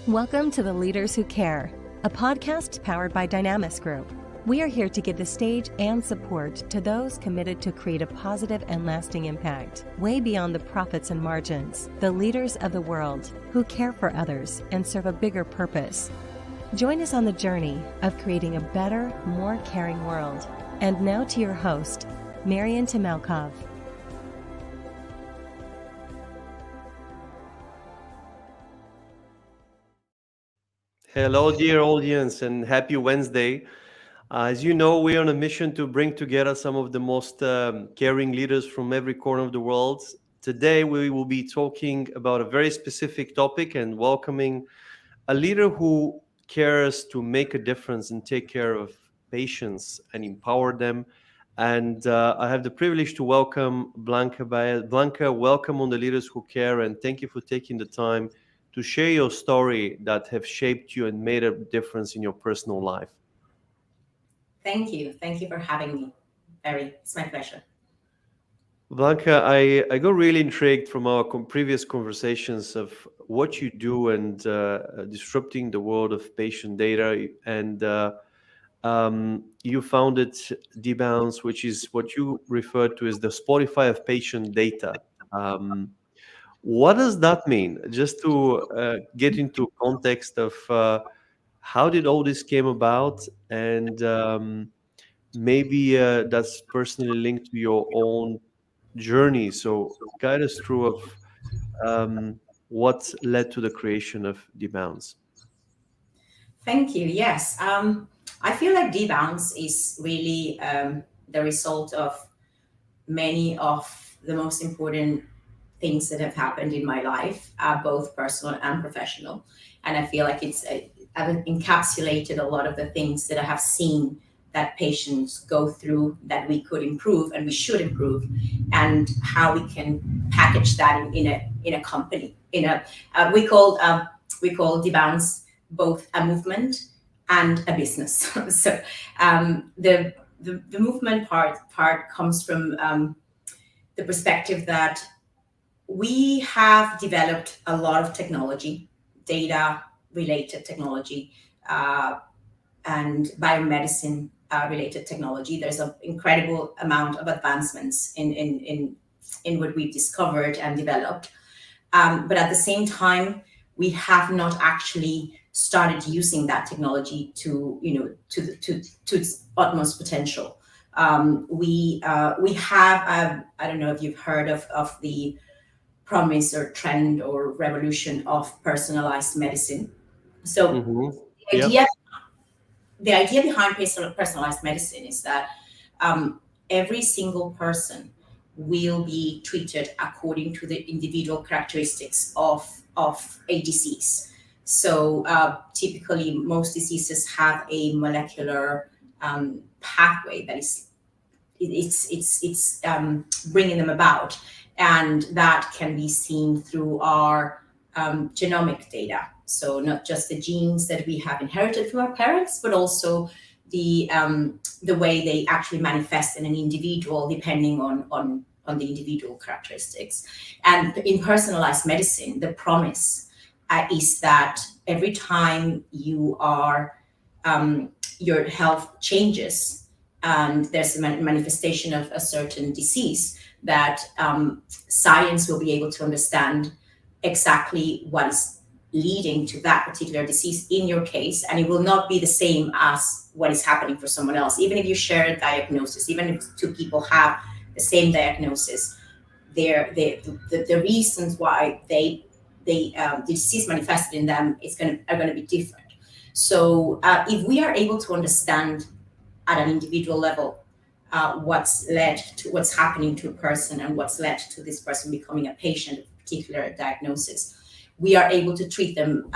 Welcome to The Leaders Who Care, a podcast powered by Dynamis Group. We are here to give the stage and support to those committed to create a positive and lasting impact, way beyond the profits and margins, the leaders of the world who care for others and serve a bigger purpose. Join us on the journey of creating a better, more caring world. And now to your host, Marian Tamalkov. Hello, dear audience, and happy Wednesday. As you know, we're on a mission to bring together some of the most caring leaders from every corner of the world. Today, we will be talking about a very specific topic and welcoming a leader who cares to make a difference and take care of patients and empower them. And I have the privilege to welcome Blanca Baez. Blanca, welcome on the Leaders Who Care, and thank you for taking the time to share your story that have shaped you and made a difference in your personal life. Thank you. Thank you for having me, Barry. It's my pleasure. Blanca, I got really intrigued from our previous conversations of what you do and disrupting the world of patient data. And you founded DBounce, which is what you referred to as the Spotify of patient data. What does that mean? Just to get into context of how did all this came about, and maybe that's personally linked to your own journey. So guide us through of what led to the creation of DBounce. Thank you. Yes. I feel like DBounce is really the result of many of the most important things that have happened in my life, both personal and professional. And I feel like I've encapsulated a lot of the things that I have seen that patients go through that we could improve and we should improve, and how we can package that in a company. We call DBounce both a movement and a business. So the movement part comes from the perspective that we have developed a lot of technology, data-related technology, and biomedicine related technology. There's an incredible amount of advancements in what we've discovered and developed. But at the same time, we have not actually started using that technology to its utmost potential. We have I don't know if you've heard of the promise or trend or revolution of personalized medicine. So the idea behind personalized medicine is that every single person will be treated according to the individual characteristics of a disease. So typically, most diseases have a molecular pathway that it's bringing them about, and that can be seen through our genomic data. So not just the genes that we have inherited from our parents, but also the way they actually manifest in an individual, depending on the individual characteristics. And in personalized medicine, the promise is that every time your health changes and there's a manifestation of a certain disease, that science will be able to understand exactly what is leading to that particular disease in your case, and it will not be the same as what is happening for someone else. Even if you share a diagnosis, even if two people have the same diagnosis, the reasons why the disease manifested in them are going to be different. So if we are able to understand at an individual level what's led to what's happening to a person and what's led to this person becoming a patient of a particular diagnosis, we are able to treat them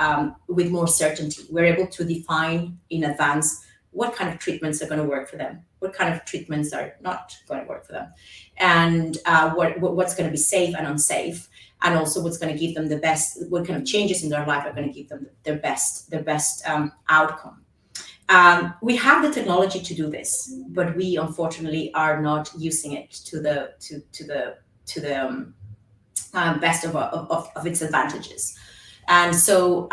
with more certainty. We're able to define in advance what kind of treatments are going to work for them, what kind of treatments are not going to work for them, and what's going to be safe and unsafe, and also what's going to give them the best, what kind of changes in their life are going to give them their best outcome. We have the technology to do this, but we unfortunately are not using it to the best of its advantages. And so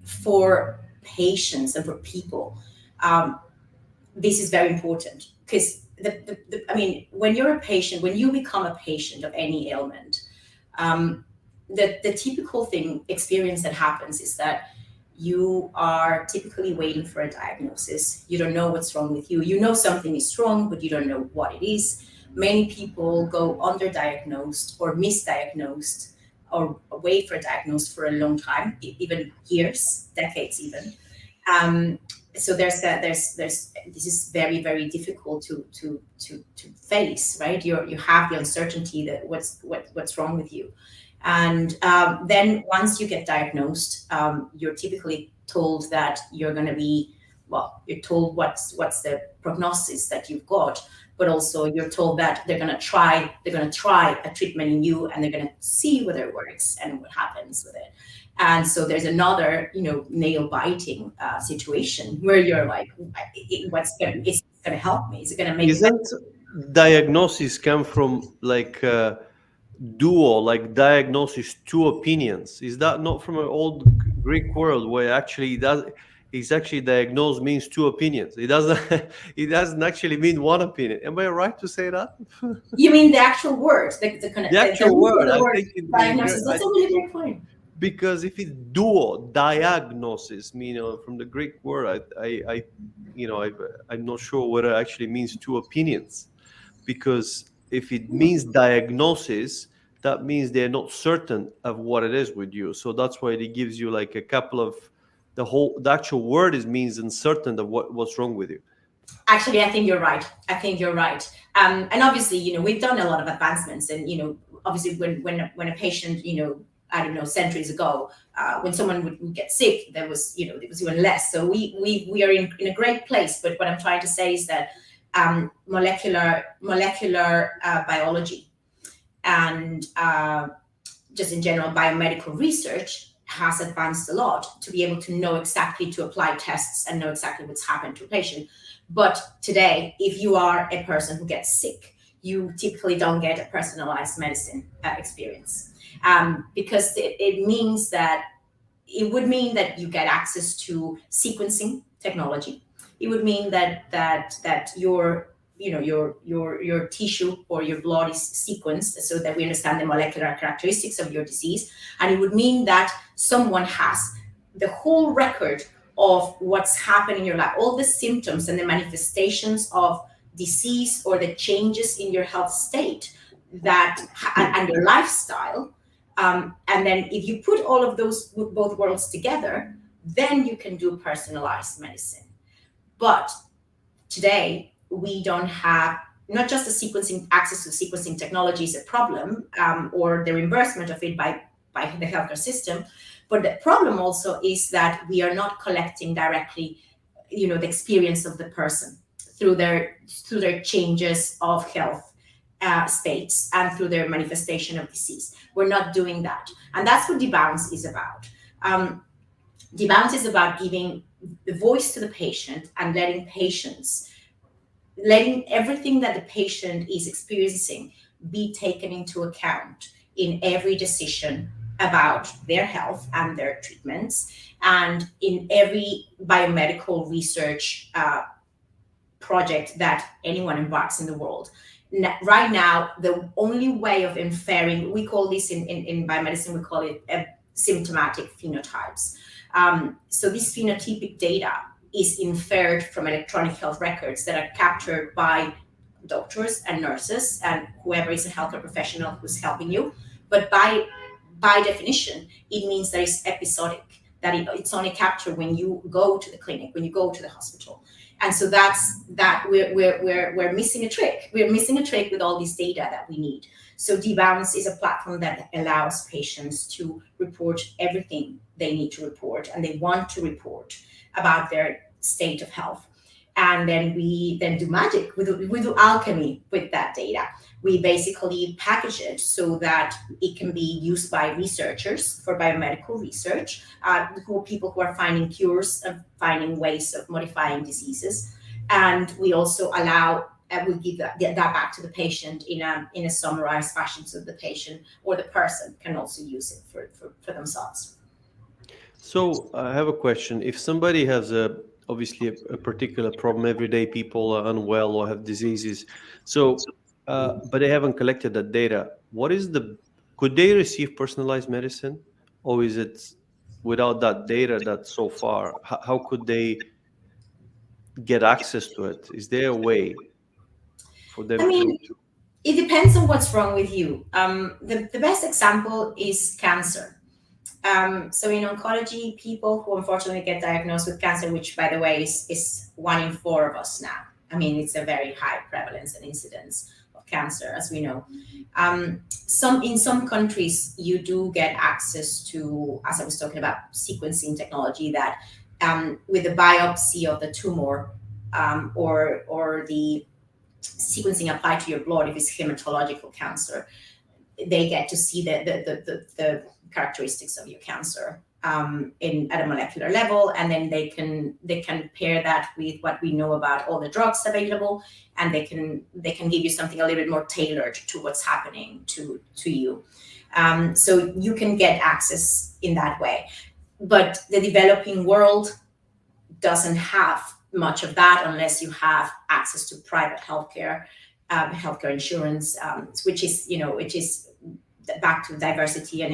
for patients and for people, this is very important, because when you're a patient, when you become a patient of any ailment, the typical experience that happens is that you are typically waiting for a diagnosis. You don't know what's wrong with you. You know something is wrong, but you don't know what it is. Many people go underdiagnosed or misdiagnosed or wait for a diagnosis for a long time, even years, decades even. So this is very, very difficult to face, right? You have the uncertainty that what's wrong with you. And then once you get diagnosed, you're typically told that you're going to be, you're told what's the prognosis that you've got, but also you're told that they're going to try a treatment in you, and they're going to see whether it works and what happens with it. And so there's another, nail biting situation where you're like, it's going to help me? Is it going to make? Isn't diagnosis come from like duo, like diagnosis, two opinions? Is that not from an old Greek world where actually it's actually diagnose means two opinions? It doesn't actually mean one opinion. Am I right to say that? You mean the actual word, the actual word? I think diagnosis. That's a really great point. Because if it's duo, diagnosis, from the Greek word, I'm not sure what it actually means two opinions. Because if it means diagnosis, that means they're not certain of what it is with you. So that's why it gives you like a couple of the actual word means uncertain of what's wrong with you. Actually, I think you're right. And obviously, we've done a lot of advancements, and obviously when a patient, I don't know, centuries ago, when someone would get sick, there was even less. So we are in a great place. But what I'm trying to say is that molecular biology and just in general biomedical research has advanced a lot to be able to know exactly, to apply tests and know exactly what's happened to a patient. But today, if you are a person who gets sick, you typically don't get a personalized medicine experience, because it would mean that you get access to sequencing technology. It would mean that your tissue or your blood is sequenced so that we understand the molecular characteristics of your disease. And it would mean that someone has the whole record of what's happening in your life, all the symptoms and the manifestations of disease or the changes in your health state and your lifestyle. And then if you put all of those, both worlds together, then you can do personalized medicine. But today, we don't have, not just the access to sequencing technology is a problem, or the reimbursement of it by the healthcare system, but the problem also is that we are not collecting directly, the experience of the person through their changes of health states and through their manifestation of disease. We're not doing that, and that's what DBounce is about. DBounce is about giving the voice to the patient and letting everything that the patient is experiencing be taken into account in every decision about their health and their treatments, and in every biomedical research project that anyone embarks in the world. Right now, the only way of inferring, we call this in biomedicine, we call it symptomatic phenotypes. So this phenotypic data is inferred from electronic health records that are captured by doctors and nurses and whoever is a healthcare professional who's helping you. But by definition, it means that it's episodic, that it's only captured when you go to the clinic, when you go to the hospital. And so we're missing a trick. We're missing a trick with all this data that we need. So DBounce is a platform that allows patients to report everything they need to report and they want to report about their state of health. And then we do magic. We do alchemy with that data. We basically package it so that it can be used by researchers for biomedical research, people who are finding cures and finding ways of modifying diseases. And we also we give that back to the patient in a summarized fashion, so the patient or the person can also use it for themselves. So I have a question. If somebody has obviously a particular problem, everyday people are unwell or have diseases, so but they haven't collected that data, could they receive personalized medicine, or is it without that data that so far, how could they get access to it? Is there a way for I them mean, to it depends on what's wrong with you. The best example is cancer. So in oncology, people who unfortunately get diagnosed with cancer, which by the way is 1 in 4 of us now. I mean, it's a very high prevalence and incidence of cancer, as we know. In some countries, you do get access to, as I was talking about, sequencing technology that with the biopsy of the tumor or the sequencing applied to your blood, if it's hematological cancer, they get to see the characteristics of your cancer at a molecular level, and then they can pair that with what we know about all the drugs available, and they can give you something a little bit more tailored to what's happening to you. So you can get access in that way, but the developing world doesn't have much of that unless you have access to private healthcare insurance, which is back to diversity and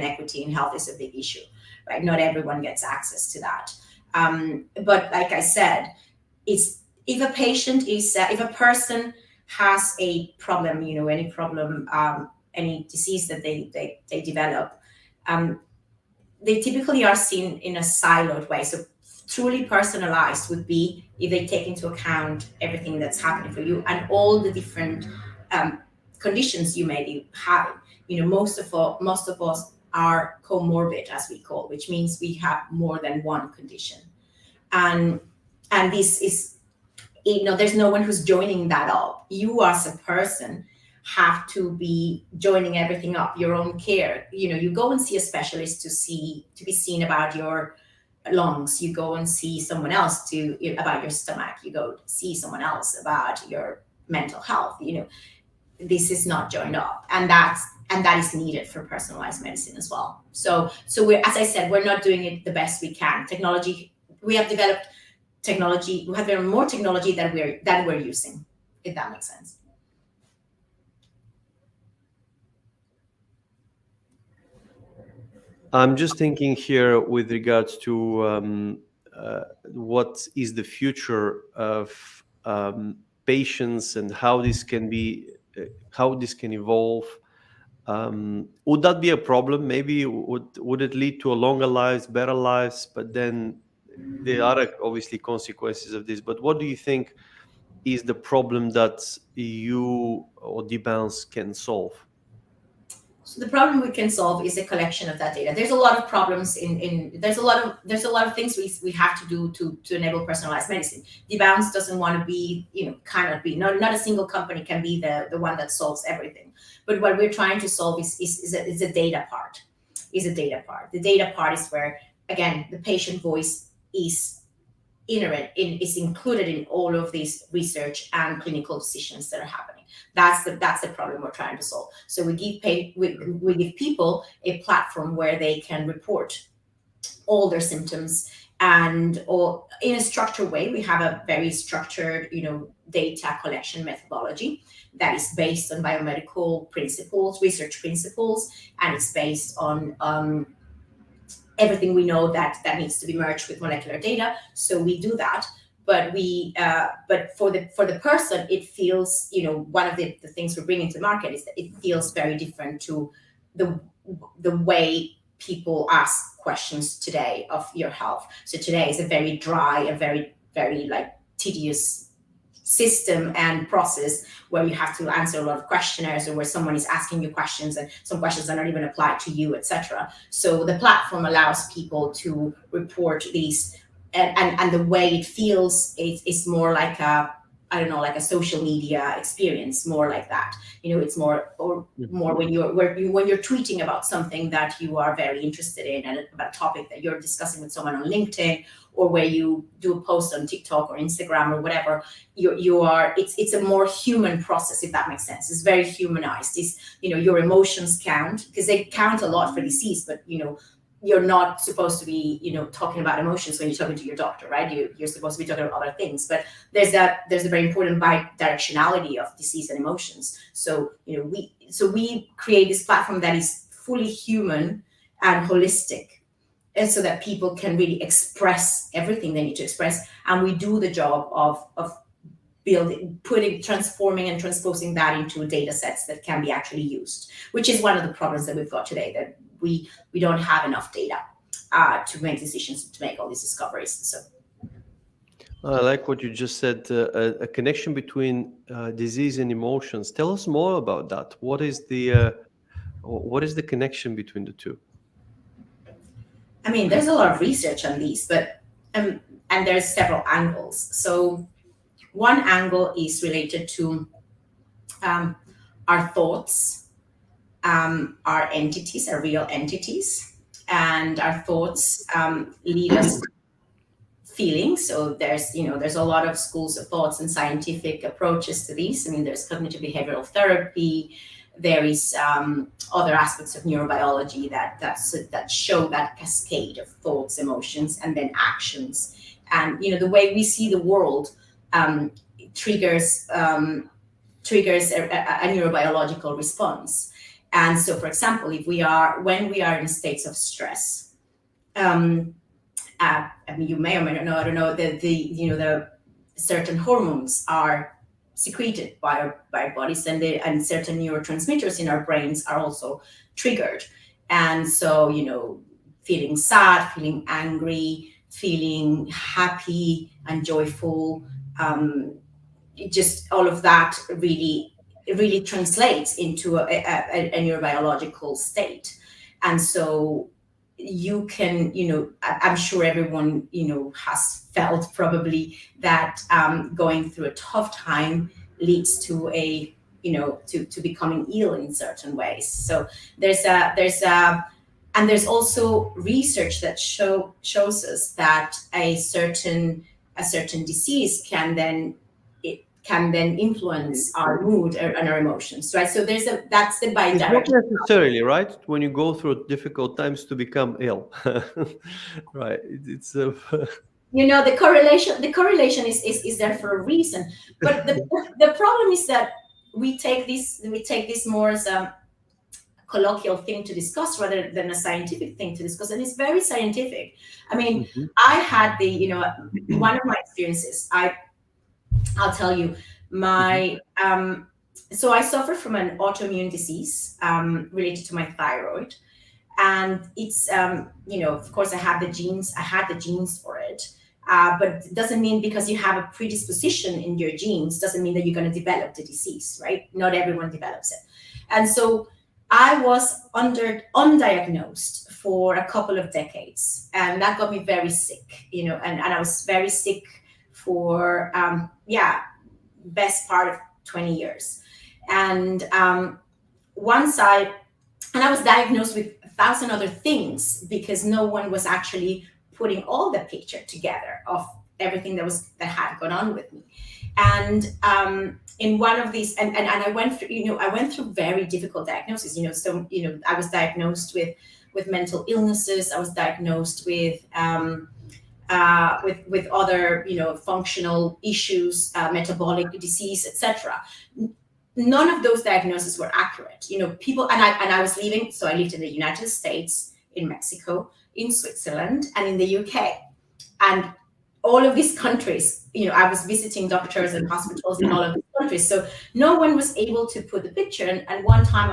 equity in health is a big issue, right? Not everyone gets access to that. But like I said, if a person has a problem, any problem, any disease that they develop, they typically are seen in a siloed way. So truly personalized would be if they take into account everything that's happening for you and all the different conditions you may be having. Most of us are comorbid, as we call, which means we have more than one condition, and this is, there's no one who's joining that up. You as a person have to be joining everything up, your own care. You go and see a specialist to be seen about your lungs. You go and see someone else about your stomach. You go see someone else about your mental health. This is not joined up, and that is needed for personalized medicine as well. So we're, as I said, we're not doing it the best we can. We have developed technology. We have more technology than we're using, if that makes sense. I'm just thinking here with regards to what is the future of patients and how this can evolve. Would that be a problem? Maybe would it lead to a longer lives, better lives? But then there are obviously consequences of this. But what do you think is the problem that you or DBounce can solve? So the problem we can solve is a collection of that data. There's a lot of problems there's a lot of things we have to do to enable personalized medicine. DBounce doesn't want to be, cannot be. Not a single company can be the one that solves everything. But what we're trying to solve is a data part. The data part is where, again, the patient voice is included in all of these research and clinical decisions that are happening. That's the problem we're trying to solve. So we give people a platform where they can report all their symptoms or in a structured way. We have a very structured, data collection methodology that is based on biomedical principles, research principles, and it's based on everything we know that needs to be merged with molecular data. So we do that. But but for the person, it feels, one of the things we're bringing to market is that it feels very different to the way people ask questions today of your health. So today is a very dry, a very, very tedious system and process where you have to answer a lot of questionnaires, or where someone is asking you questions and some questions are not even applied to you, etc. So the platform allows people to report these. And the way it feels is more like a social media experience, more like that. It's more when you're tweeting about something that you are very interested in and about a topic that you're discussing with someone on LinkedIn, or where you do a post on TikTok or Instagram or whatever. It's a more human process, if that makes sense. It's very humanized. Your emotions count, because they count a lot for disease, but you're not supposed to be, talking about emotions when you're talking to your doctor, right? You're supposed to be talking about other things, but there's a very important bidirectionality of disease and emotions. So, we create this platform that is fully human and holistic, and so that people can really express everything they need to express. And we do the job of building, transforming and transposing that into data sets that can be actually used, which is one of the problems that we've got today, that we don't have enough data to make decisions, to make all these discoveries. So I like what you just said, a connection between disease and emotions. Tell us more about that. What is the connection between the two? I mean, there's a lot of research on these, but and there's several angles. So one angle is related to our thoughts, our entities, our real entities, and our thoughts lead us to feelings. So there's a lot of schools of thoughts and scientific approaches to these. I mean, there's cognitive behavioral therapy. There is other aspects of neurobiology that show that cascade of thoughts, emotions, and then actions. And the way we see the world triggers a neurobiological response. And so, for example, when we are in states of stress, I mean, you may or may not know, I don't know, the certain hormones are secreted by our bodies, and certain neurotransmitters in our brains are also triggered. And so, feeling sad, feeling angry, feeling happy and joyful, just all of that really translates into a neurobiological state. And so you can, I'm sure everyone, has felt probably that going through a tough time leads to to becoming ill in certain ways. So there's also research that shows us that a certain disease can then influence our mood and our emotions, right? So that's the bidirectional. Not necessarily, right? When you go through difficult times to become ill, right? It's the correlation is there for a reason. But the problem is that we take this more as a colloquial thing to discuss rather than a scientific thing to discuss, and it's very scientific. I mean, I had one of my experiences. I'll tell you, so I suffer from an autoimmune disease related to my thyroid, and it's of course I had the genes for it, but it doesn't mean because you have a predisposition in your genes doesn't mean that you're going to develop the disease, right? Not everyone develops it. And so I was undiagnosed for a couple of decades, and that got me very sick, and I was very sick for best part of 20 years. And I was diagnosed with 1,000 other things because no one was actually putting all the picture together of everything that had gone on with me. And in one of these, and I went through very difficult diagnoses, so I was diagnosed with mental illnesses. I was diagnosed with other functional issues, metabolic disease, etc. None of those diagnoses were accurate. People, and I was living, so I lived in the United States, in Mexico, in Switzerland, and in the UK. And all of these countries, I was visiting doctors and hospitals in all of these countries. So no one was able to put the picture. And one time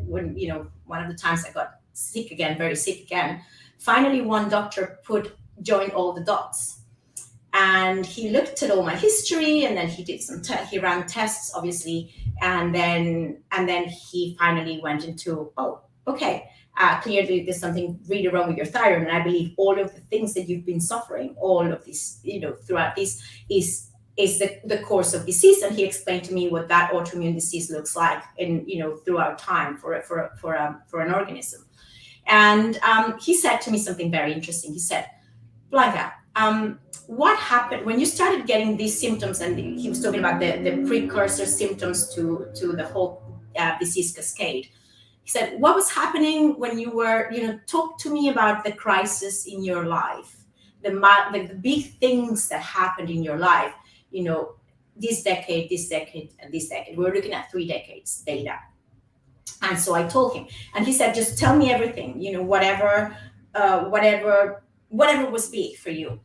one of the times I got sick again, very sick again, finally one doctor joined all the dots. And he looked at all my history, and then he did he ran tests, obviously. And then he finally went into, okay, clearly there's something really wrong with your thyroid. And I believe all of the things that you've been suffering, all of this, throughout this is the course of disease. And he explained to me what that autoimmune disease looks like throughout time for an organism. And he said to me something very interesting. He said, Blanca, what happened when you started getting these symptoms? And he was talking about the precursor symptoms to the whole disease cascade. He said, what was happening when you were, talk to me about the crisis in your life, the big things that happened in your life, this decade, and this decade. We're looking at 3 decades data. And so I told him, and he said, just tell me everything, whatever was big for you.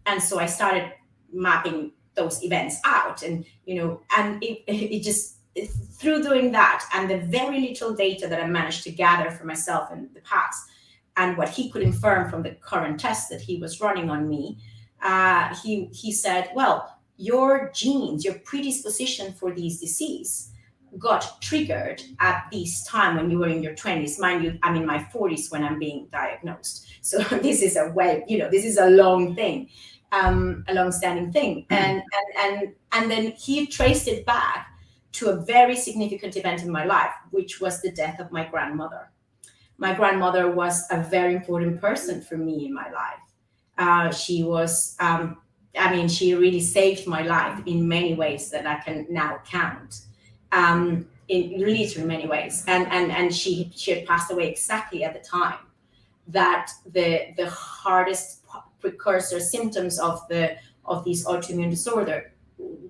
And so I started mapping those events out, and it just, through doing that and the very little data that I managed to gather for myself in the past, and what he could infer from the current tests that he was running on me, he said, well, your genes, your predisposition for these disease got triggered at this time when you were in your 20s. Mind you, I'm in my 40s when I'm being diagnosed. So this is this is a long thing, a long-standing thing. And then he traced it back to a very significant event in my life, which was the death of my grandmother. My grandmother was a very important person for me in my life. She was, she really saved my life in many ways that I can now count. In literally many ways, and she had passed away exactly at the time that the hardest precursor symptoms of this autoimmune disorder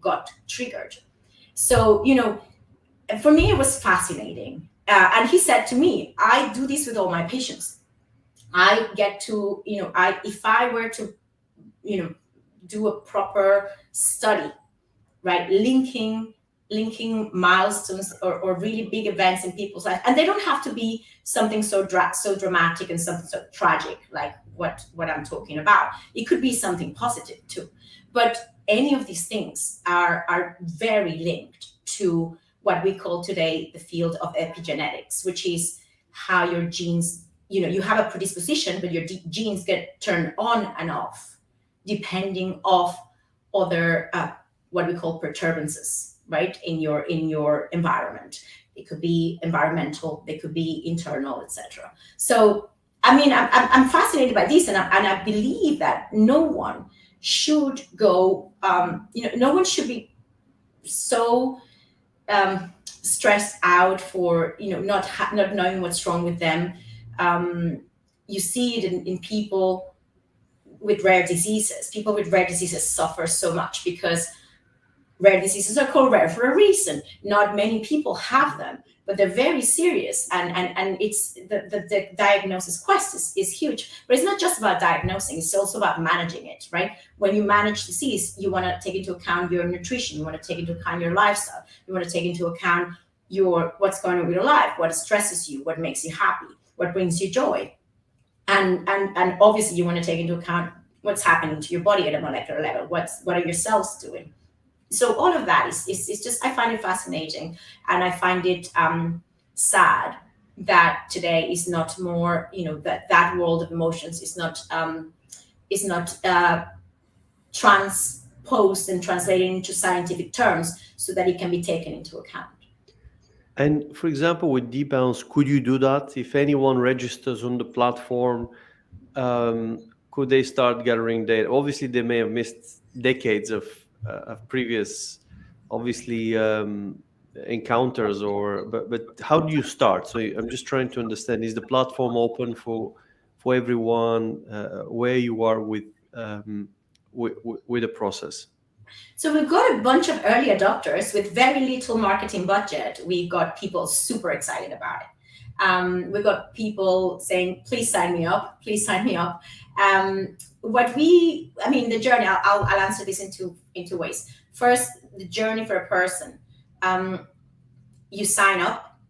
got triggered. So for me it was fascinating, and he said to me, I do this with all my patients. I get to if I were to do a proper study, right, linking milestones or really big events in people's life, and they don't have to be something so dramatic and something so tragic like what I'm talking about. It could be something positive too, but any of these things are very linked to what we call today the field of epigenetics, which is how your genes, you have a predisposition, but your genes get turned on and off depending of other what we call perturbances, right, in your environment. It could be environmental, they could be internal, etc. So I'm fascinated by this, and I believe that no one should go no one should be so stressed out for not knowing what's wrong with them. You see it in people with rare diseases. People with rare diseases suffer so much because rare diseases are called rare for a reason. Not many people have them, but they're very serious, and it's the diagnosis quest is huge. But it's not just about diagnosing, it's also about managing it, right? When you manage disease, you want to take into account your nutrition, you want to take into account your lifestyle, you want to take into account what's going on with your life, what stresses you, what makes you happy, what brings you joy. And obviously you want to take into account what's happening to your body at a molecular level, what are your cells doing. So all of that is just, I find it fascinating, and I find it sad that today is not more, that world of emotions is not transposed and translated into scientific terms so that it can be taken into account. And for example, with DBounce, could you do that? If anyone registers on the platform, could they start gathering data? Obviously, they may have missed decades of previous, obviously, encounters, but how do you start? So I'm just trying to understand: is the platform open for everyone? Where you are with the process? So we've got a bunch of early adopters with very little marketing budget. We've got people super excited about it. We've got people saying, please sign me up, please sign me up. The journey, I'll answer this in two ways. First, the journey for a person. You sign up,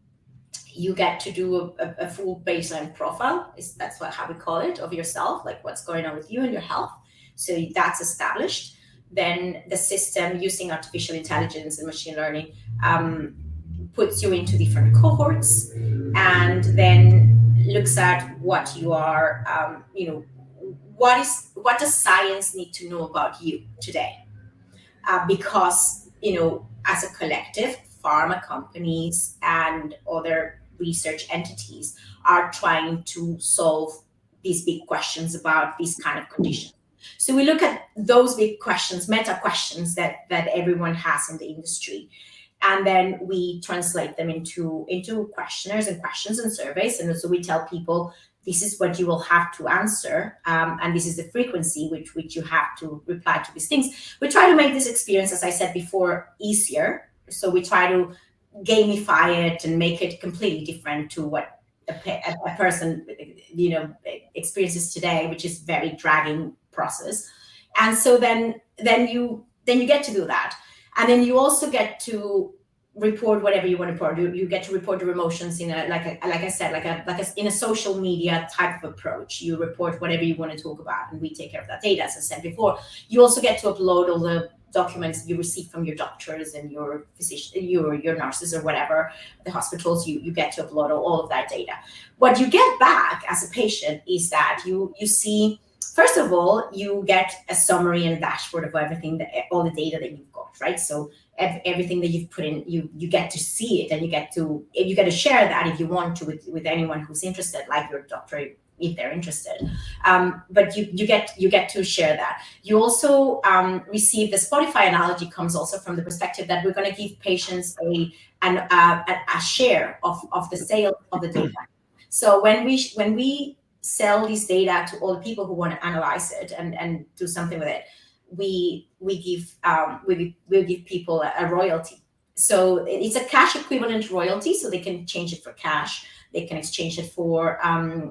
you get to do a full baseline profile, that's how we call it, of yourself, like what's going on with you and your health. So that's established. Then the system, using artificial intelligence and machine learning, puts you into different cohorts, and then looks at what you are, what does science need to know about you today? Because, as a collective, pharma companies and other research entities are trying to solve these big questions about these kind of conditions. So we look at those big questions, meta questions that everyone has in the industry. And then we translate them into questionnaires and questions and surveys. And so we tell people, this is what you will have to answer, and this is the frequency which you have to reply to these things. We try to make this experience, as I said before, easier. So we try to gamify it and make it completely different to what a person, experiences today, which is very dragging process. And so then you get to do that, and then you also get to report whatever you want to report. You get to report your emotions in in a social media type of approach. You report whatever you want to talk about, and we take care of that data, as I said before. You also get to upload all the documents you receive from your doctors and your physician, your nurses, or whatever, the hospitals. You get to upload all of that data. What you get back as a patient is that you see, first of all, you get a summary and a dashboard of everything, all the data that you've got, right? So everything that you've put in, you get to see it, and you get to share that if you want to with anyone who's interested, like your doctor, if they're interested. But you get to share that. You also receive, the Spotify analogy comes also from the perspective that we're going to give patients a share of the sale of the data. So when we sell this data to all the people who want to analyze it and do something with it, we give people a royalty. So it's a cash equivalent royalty, so they can change it for cash. They can exchange it for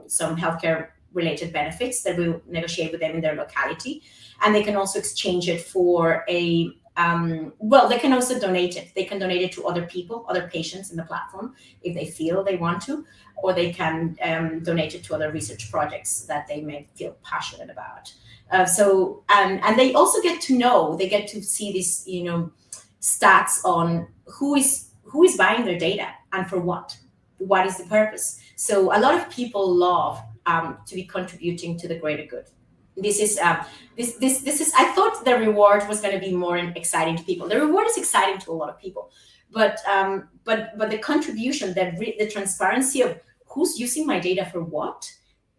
some healthcare related benefits that we'll negotiate with them in their locality. And they can also exchange it for they can also donate it. They can donate it to other people, other patients in the platform, if they feel they want to, or they can donate it to other research projects that they may feel passionate about. And they also get to know, they get to see this, stats on who is buying their data and for what is the purpose. So a lot of people love to be contributing to the greater good. This is I thought the reward was going to be more exciting to people. The reward is exciting to a lot of people, but the contribution, the transparency of who's using my data for what,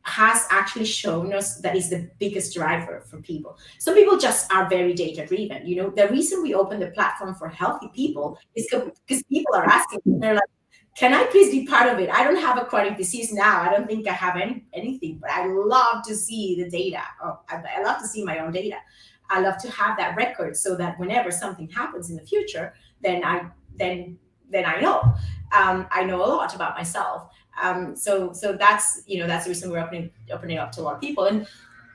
has actually shown us that is the biggest driver for people. Some people just are very data driven. The reason we open the platform for healthy people is because people are asking, they're like, can I please be part of it? I don't have a chronic disease now. I don't think I have anything, but I love to see the data. I love to see my own data. I love to have that record so that whenever something happens in the future, then I know. I know a lot about myself. So that's the reason we're opening up to a lot of people. And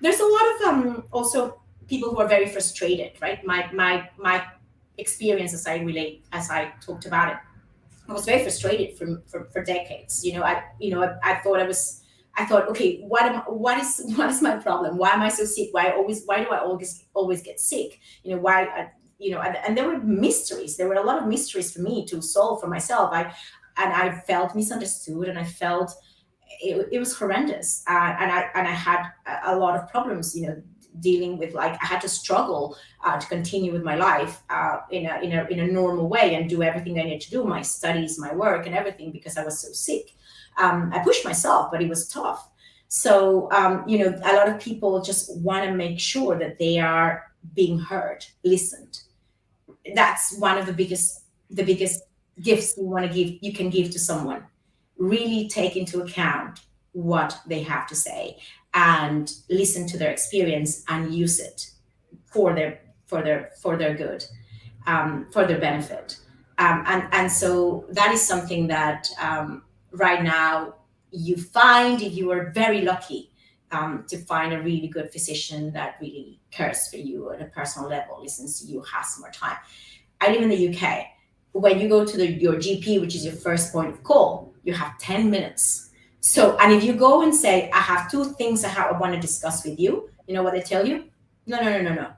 there's a lot of also people who are very frustrated, right? My experience, as I talked about it, I was very frustrated for decades. I thought, okay, what is my problem? Why am I so sick? Why do I always get sick? And there were mysteries. There were a lot of mysteries for me to solve for myself. I felt misunderstood, and I felt it was horrendous. And I had a lot of problems, dealing with, I had to struggle to continue with my life in a normal way and do everything I needed to do, my studies, my work, and everything, because I was so sick. I pushed myself, but it was tough. So a lot of people just want to make sure that they are being heard, listened. That's one of the biggest gifts you can give to someone. Really take into account what they have to say and listen to their experience and use it for their good, for their benefit. And so that is something that right now you find, if you are very lucky, to find a really good physician that really cares for you at a personal level, listens to you, has more time. I live in the UK. When you go to your GP, which is your first point of call, you have 10 minutes. So, and if you go and say, I have two things I want to discuss with you, you know what they tell you? No.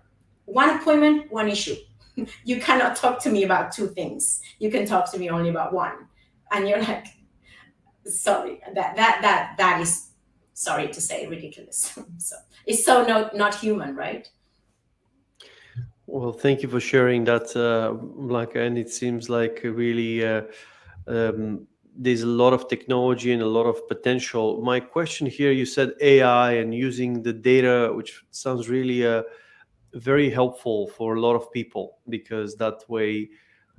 One appointment, one issue. You cannot talk to me about two things. You can talk to me only about one. And you're like, sorry, that is, sorry to say, ridiculous. So it's so not human, right? Well, thank you for sharing that, Blanca. And it seems like really there's a lot of technology and a lot of potential. My question here, you said AI and using the data, which sounds really very helpful for a lot of people, because that way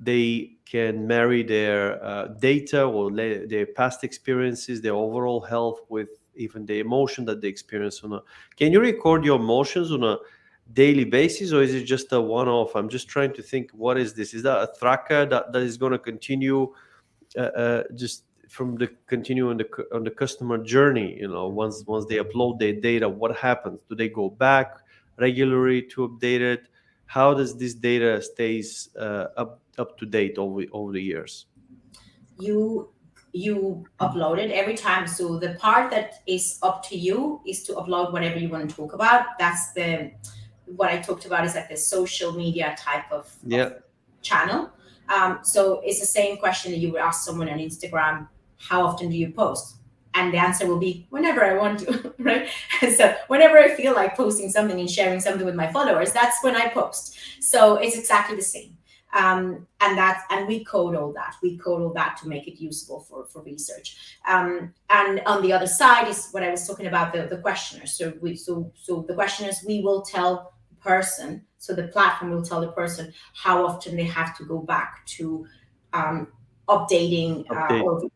they can marry their data or their past experiences, their overall health, with even the emotion that they experience can you record your emotions on a daily basis, or is it just a one-off? I'm just trying to think, what is this? Is that a tracker that is going to continue just from the continue on the customer journey? Once they upload their data, what happens? Do they go back regularly to update it? How does this data stays up to date over the years? You upload it every time. So the part that is up to you is to upload whatever you want to talk about. That's what I talked about is like the social media type of channel. So it's the same question that you would ask someone on Instagram: how often do you post? And the answer will be whenever I want to, right? So whenever I feel like posting something and sharing something with my followers, that's when I post. So it's exactly the same. And we code all that. We code all that to make it usable for research. And on the other side is what I was talking about, the questionnaires. So the questionnaires, we will tell the person. So the platform will tell the person how often they have to go back to updating or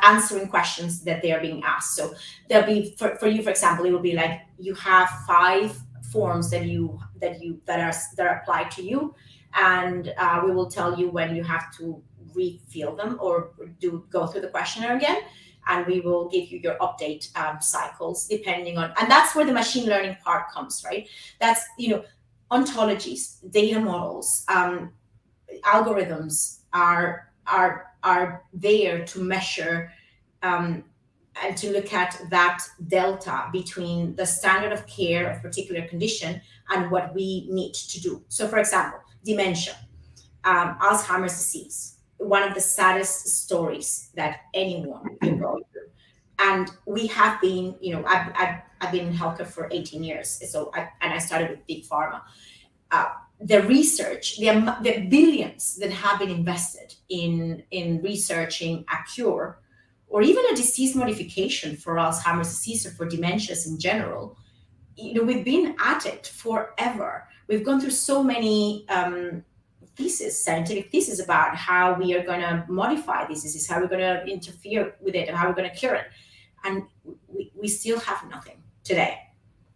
answering questions that they are being asked. So there'll be for you, for example, it will be like you have 5 forms that are applied to you, and we will tell you when you have to refill them or go through the questionnaire again, and we will give you your update cycles depending on, and that's where the machine learning part comes, right? That's ontologies, data models, algorithms are there to measure and to look at that delta between the standard of care of a particular condition and what we need to do. So, for example, dementia, Alzheimer's disease, one of the saddest stories that anyone can go through. And we have been, I've been in healthcare for 18 years. So I started with big pharma. The research, the billions that have been invested in researching a cure or even a disease modification for Alzheimer's disease or for dementias in general, we've been at it forever. We've gone through so many scientific theses about how we are going to modify this disease, how we're going to interfere with it, and how we're going to cure it. And we still have nothing today.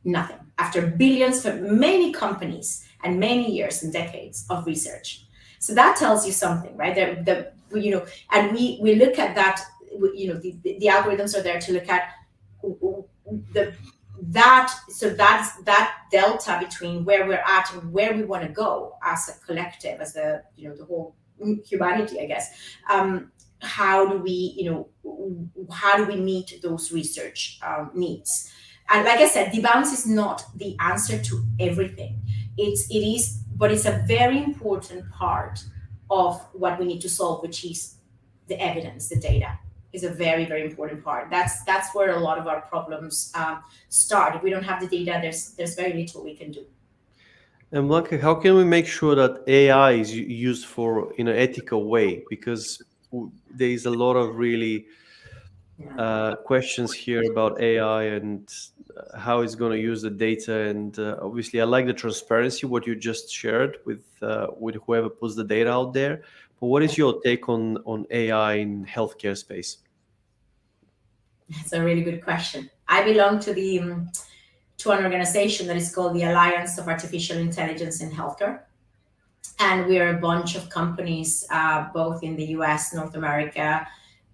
Nothing. After billions for many companies and many years and decades of research. So that tells you something, right? And we look at that, the algorithms are there to look at that delta between where we're at and where we want to go as a collective, as the whole humanity, I guess. How do we meet those research needs? And like I said, DBounce is not the answer to everything. But it's a very important part of what we need to solve, which is the evidence, the data is a very, very important part. That's where a lot of our problems start. If we don't have the data, there's very little we can do. And Blanca, how can we make sure that AI is used in an ethical way? Because there is a lot of really questions here about AI and how it's going to use the data. And obviously, I like the transparency, what you just shared with whoever puts the data out there. But what is your take on AI in healthcare space? That's a really good question. I belong to an organization that is called the Alliance of Artificial Intelligence in Healthcare. And we're a bunch of companies, both in the US, North America,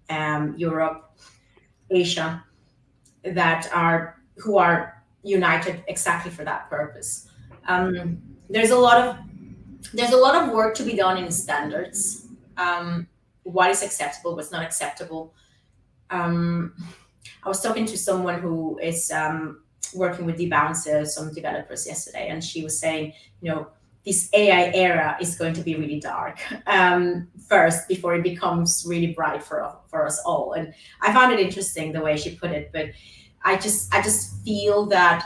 Europe, Asia, who are united exactly for that purpose. There's a lot of work to be done in standards. What is acceptable, what's not acceptable. I was talking to someone who is working with DBounce, some developers yesterday, and she was saying, this AI era is going to be really dark first before it becomes really bright for us all. And I found it interesting the way she put it, but I just feel that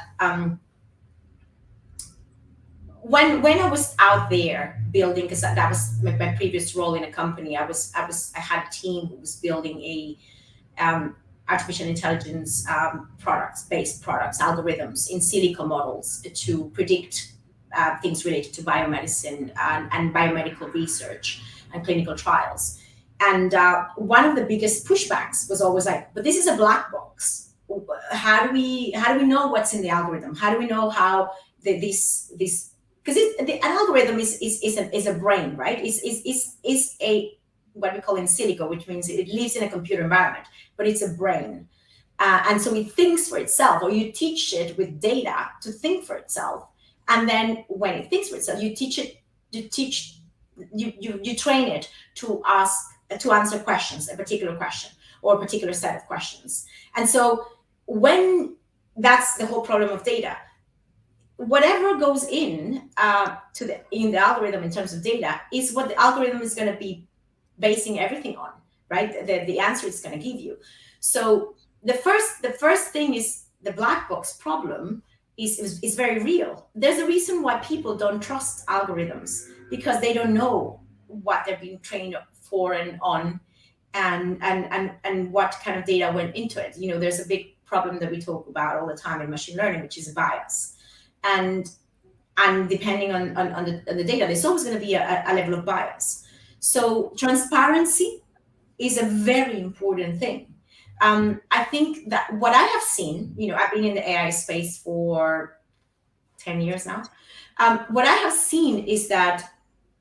when I was out there building, because that was my previous role in a company, I had a team who was building a artificial intelligence based products, algorithms in silico models to predict things related to biomedicine and biomedical research and clinical trials. And one of the biggest pushbacks was always like, but this is a black box. How do we know what's in the algorithm? How do we know how this because an algorithm is a brain, right? Is a what we call in silico, which means it lives in a computer environment, but it's a brain. And so it thinks for itself, or you teach it with data to think for itself. And then when it thinks for itself, you train it to answer questions, a particular question or a particular set of questions. And so when that's the whole problem of data, whatever goes in the algorithm in terms of data is what the algorithm is going to be basing everything on, right? The answer it's going to give you. So the first thing is the black box problem is very real. There's a reason why people don't trust algorithms, because they don't know what they're being trained for and on, and what kind of data went into it. You know, there's a big problem that we talk about all the time in machine learning, which is bias. And depending on the data, there's always going to be a level of bias. So transparency is a very important thing. I think that what I have seen, you know, I've been in the AI space for 10 years now. What I have seen is that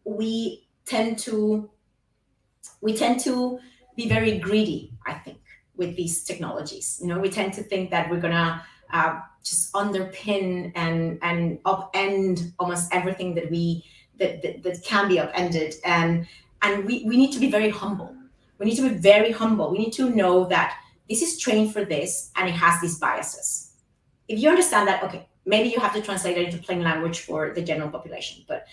we tend to be very greedy, I think, with these technologies. You know, we tend to think that we're gonna just underpin and upend almost everything that can be upended, and we need to be very humble. We need to be very humble. We need to know that this is trained for this and it has these biases. If you understand that, okay, maybe you have to translate it into plain language for the general population. But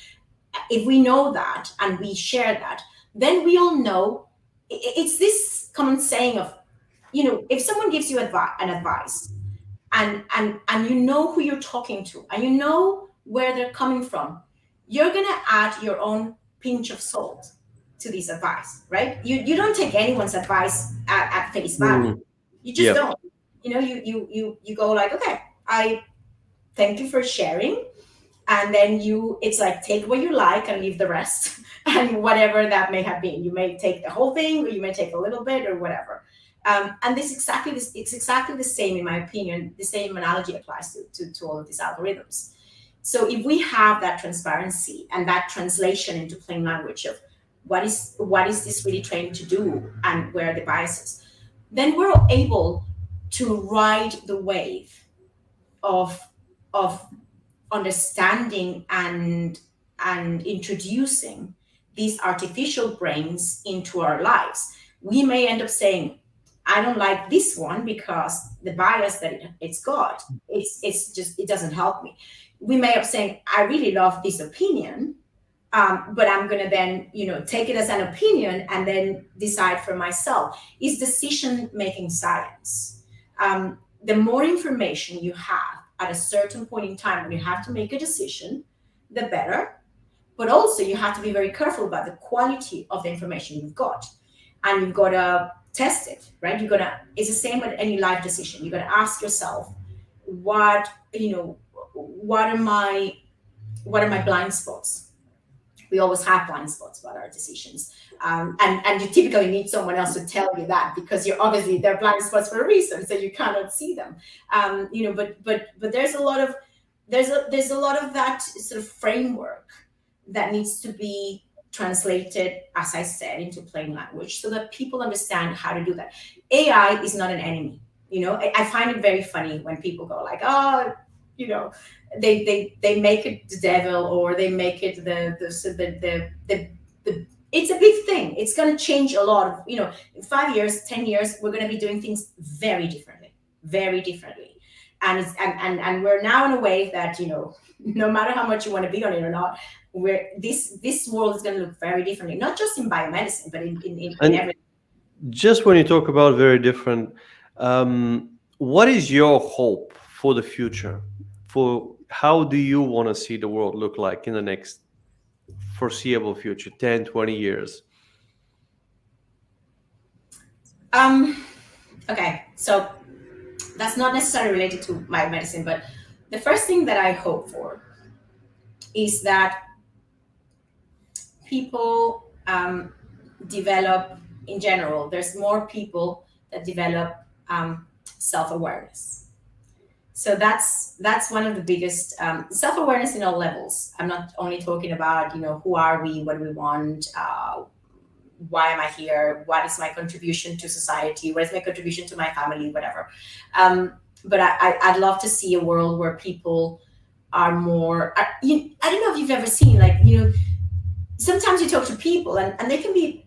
if we know that and we share that, then we all know. It's this common saying of, you know, if someone gives you an advice and you know who you're talking to and you know where they're coming from, you're gonna add your own pinch of salt to this advice, right? You don't take anyone's advice at face value. You just don't. You know, you go like, okay, I thank you for sharing, and then it's like, take what you like and leave the rest, and whatever that may have been. You may take the whole thing, or you may take a little bit, or whatever. And it's exactly the same, in my opinion. The same analogy applies to all of these algorithms. So if we have that transparency and that translation into plain language of what is this really trained to do and where are the biases, then we're able to ride the wave of understanding and introducing these artificial brains into our lives. We may end up saying, I don't like this one because the bias that it's got, it doesn't help me. We may end up saying, I really love this opinion, but I'm going to then, you know, take it as an opinion and then decide for myself. It's decision-making science. The more information you have at a certain point in time when you have to make a decision, the better. But also you have to be very careful about the quality of the information you've got. And you've got to test it, right? It's the same with any life decision. You've got to ask yourself, what are my blind spots? We always have blind spots about our decisions. And you typically need someone else to tell you that, because they're blind spots for a reason, so you cannot see them. But there's a lot of that sort of framework that needs to be translated, as I said, into plain language so that people understand how to do that. AI is not an enemy. You know, I find it very funny when people go like, oh, you know, they make it the devil, or they make it the it's a big thing. It's going to change a lot of, you know, in 5 years, 10 years, we're going to be doing things very differently. And we're now in a wave that, you know, no matter how much you want to be on it or not, this world is going to look very differently, not just in biomedicine, but in everything. Just when you talk about very different, what is your hope for the future? For how do you want to see the world look like in the next foreseeable future, 10, 20 years? Okay, so that's not necessarily related to biomedicine, but the first thing that I hope for is that people develop, in general, there's more people that develop self-awareness. So that's one of the biggest self-awareness in all levels. I'm not only talking about, who are we, what do we want, why am I here, what is my contribution to society, what is my contribution to my family, whatever. But I'd love to see a world where people are more, I don't know if you've ever seen, sometimes you talk to people and they can be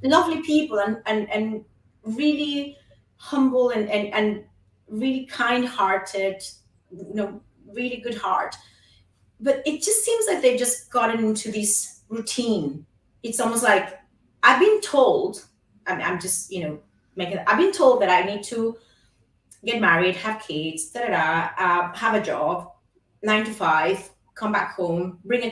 lovely people and really humble and really kind-hearted, really good heart. But it just seems like they've just gotten into this routine. It's almost like I've been told, I'm just, I've been told that I need to get married, have kids, have a job, 9 to 5, come back home, bring a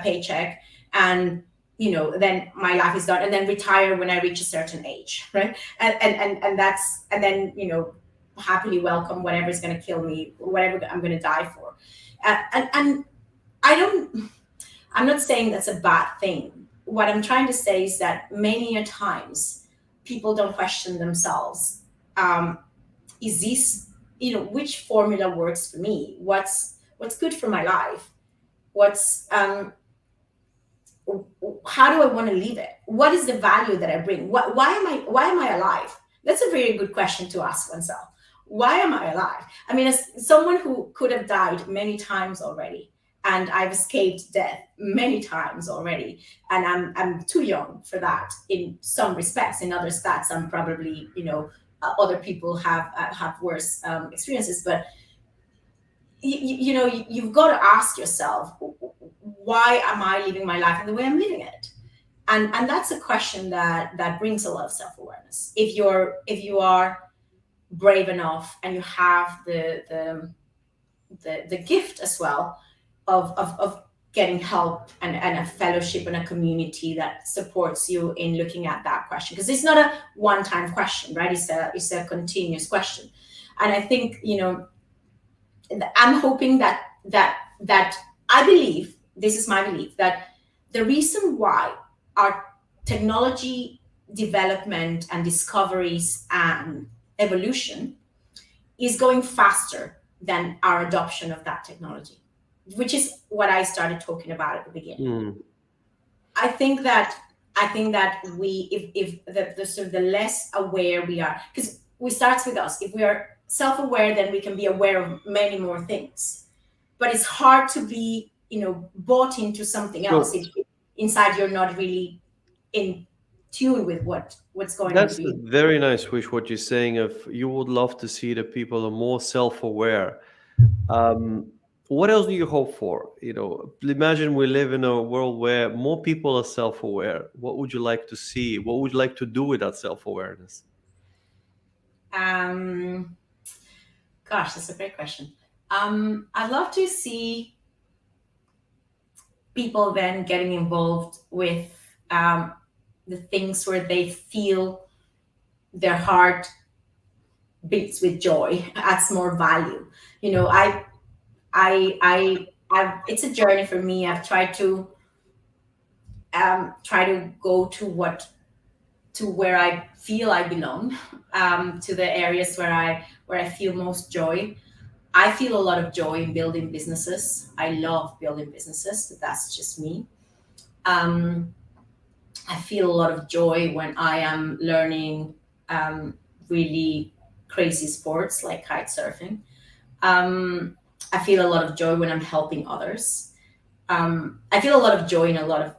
paycheck, and then my life is done, and then retire when I reach a certain age, right? And then happily welcome whatever is going to kill me, whatever I'm going to die for. And I'm not saying that's a bad thing. What I'm trying to say is that many a times people don't question themselves. Is this, which formula works for me? What's good for my life? How do I want to live it? What is the value that I bring? Why am I alive? That's a very good question to ask oneself. Why am I alive? I mean, as someone who could have died many times already, and I've escaped death many times already, and I'm too young for that in some respects. In other stats, I'm probably, other people have worse experiences, but you've got to ask yourself, why am I living my life in the way I'm living it? And that's a question that brings a lot of self-awareness. If you are brave enough and you have the gift as well of getting help and a fellowship and a community that supports you in looking at that question, because it's not a one-time question, right? It's a continuous question. And I think, I'm hoping that I believe, this is my belief, that the reason why our technology development and discoveries and evolution is going faster than our adoption of that technology, which is what I started talking about at the beginning. I think that we, if the sort of the less aware we are, because it starts with us. If we are self-aware, then we can be aware of many more things. But it's hard to be, bought into something else if inside you're not really in tune with what's going on. That's a very nice wish, what you're saying, of you would love to see that people are more self-aware. What else do you hope for? Imagine we live in a world where more people are self-aware. What would you like to see? What would you like to do with that self-awareness? Gosh, that's a great question. I'd love to see people then getting involved with the things where they feel their heart beats with joy, adds more value. It's a journey for me. I've tried to go to where I feel I belong, to the areas where I feel most joy. I feel a lot of joy in building businesses. I love building businesses, but that's just me. I feel a lot of joy when I am learning really crazy sports like kite surfing. I feel a lot of joy when I'm helping others. I feel a lot of joy in a lot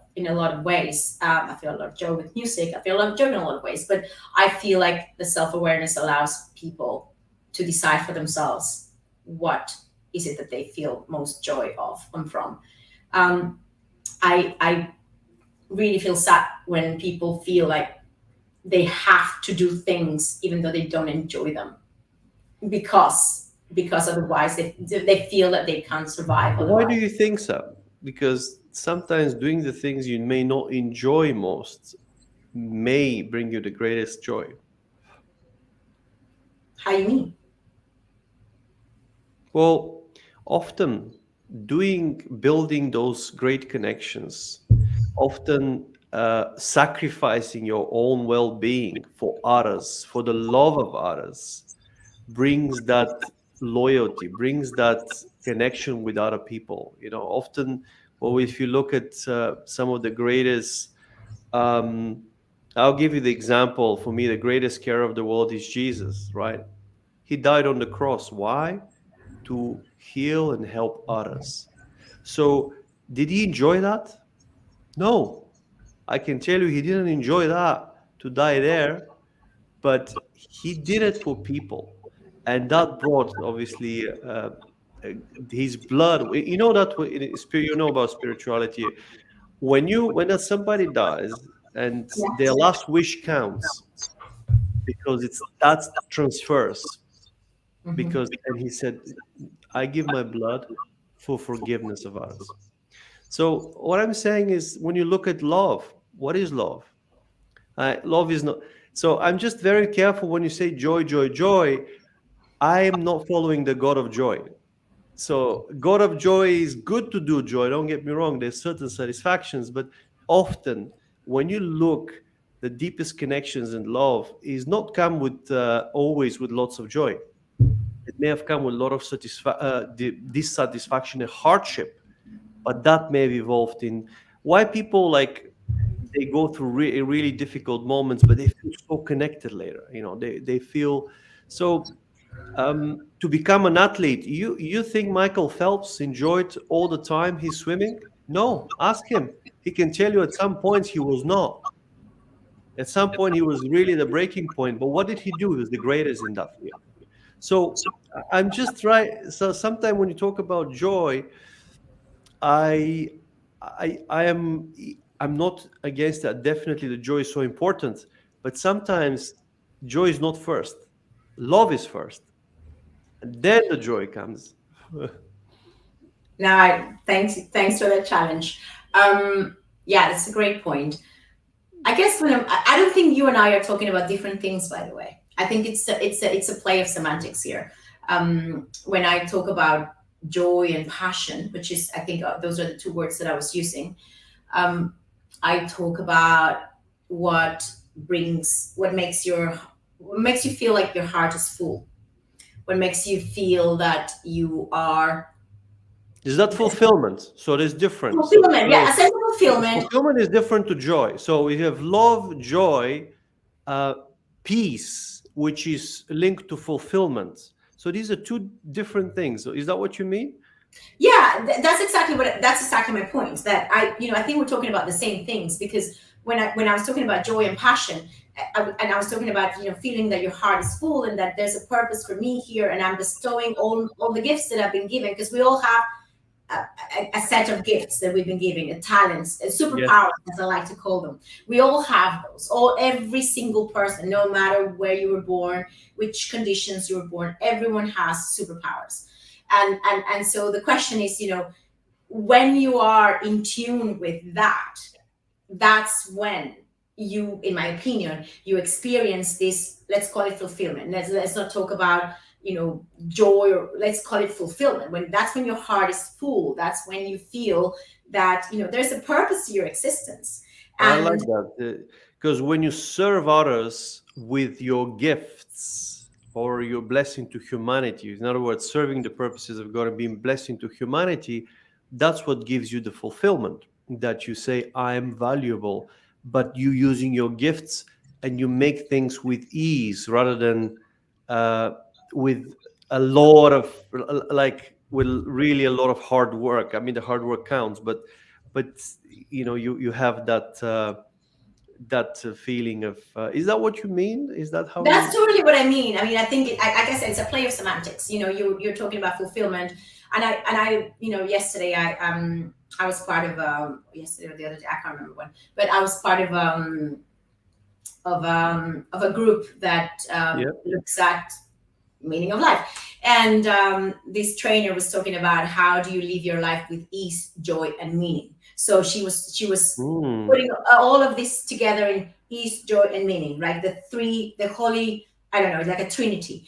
of ways. I feel a lot of joy with music. I feel a lot of joy in a lot of ways, but I feel like the self-awareness allows people to decide for themselves what is it that they feel most joy of and from. I really feel sad when people feel like they have to do things even though they don't enjoy them, because otherwise they feel that they can't survive. Why do you think so? Because sometimes doing the things you may not enjoy most may bring you the greatest joy. How you mean? Well, often building those great connections, often sacrificing your own well-being for others, for the love of others, brings that loyalty, brings that connection with other people. Often, well, if you look at some of the greatest, um, I'll give you the example. For me, the greatest carer of the world is Jesus, right? He died on the cross. Why? To heal and help others. So, did he enjoy that? No. I can tell you he didn't enjoy that to die there, but he did it for people. And that brought, obviously, uh, his blood. You know that you know about spirituality. When somebody dies and their Yes. last wish counts, because that transfers. Mhm. Because and he said, I give my blood for forgiveness of others. So what I'm saying is, when you look at love, what is love? Love is not. So I'm just very careful when you say joy, joy, joy. I am not following the God of joy. So God of joy is good to do joy. Don't get me wrong. There's certain satisfactions, but often when you look, the deepest connections and love is not come with always with lots of joy. It may have come with a lot of dissatisfaction and hardship, but that may have evolved in why people like they go through really difficult moments, but they feel so connected later. They feel so. To become an athlete, you think Michael Phelps enjoyed all the time his swimming? No, ask him. He can tell you at some points he was not. At some point he was really the breaking point. But what did he do? He was the greatest in that field. So I'm just right. So sometimes when you talk about joy, I I'm not against that. Definitely the joy is so important. But sometimes joy is not first. Love is first. And then the joy comes. Now, thanks for that challenge. Yeah, that's a great point. I guess I don't think you and I are talking about different things. By the way, I think it's a play of semantics here. When I talk about joy and passion, which is I think those are the two words that I was using. Um, I talk about what what makes you feel like your heart is full, what makes you feel that you are Is that fulfillment? So there's difference. fulfillment. Yeah, So a sense of fulfillment. fulfillment is different to joy. So we have love, joy, uh, peace, which is linked to fulfillment. So these are two different things. So is that what you mean? Yeah, that's exactly my point. That I think we're talking about the same things because when I was talking about joy and passion, and I was talking about feeling that your heart is full and that there's a purpose for me here, and I'm bestowing all the gifts that I've been given because we all have a set of gifts that we've been given, talents, Yes. superpowers, as I like to call them. We all have those. Every single person, no matter where you were born, which conditions you were born, everyone has superpowers. And so the question is, when you are in tune with that, that's when you, in my opinion, you experience this. Let's call it fulfillment. Let's not talk about joy, or let's call it fulfillment. When your heart is full, that's when you feel that there's a purpose to your existence. I like And that because when you serve others with your gifts or your blessing to humanity, in other words, serving the purposes of God and being blessing to humanity, that's what gives you the fulfillment. That you say, I am valuable, but you using your gifts and you make things with ease rather than uh, with a lot of like with really a lot of hard work. I mean, the hard work counts, but you have that feeling of is that what you mean? Is that how that's you? totally what I mean. I mean, I think like I said, it's a play of semantics. You're talking about fulfillment, and I yesterday I was part of yesterday or the other day, I can't remember when, but I was part of a group that Yeah. looks at meaning of life. And this trainer was talking about how do you live your life with ease, joy, and meaning. So she was Mm. putting all of this together in ease, joy, and meaning, like the holy, I don't know, like a trinity.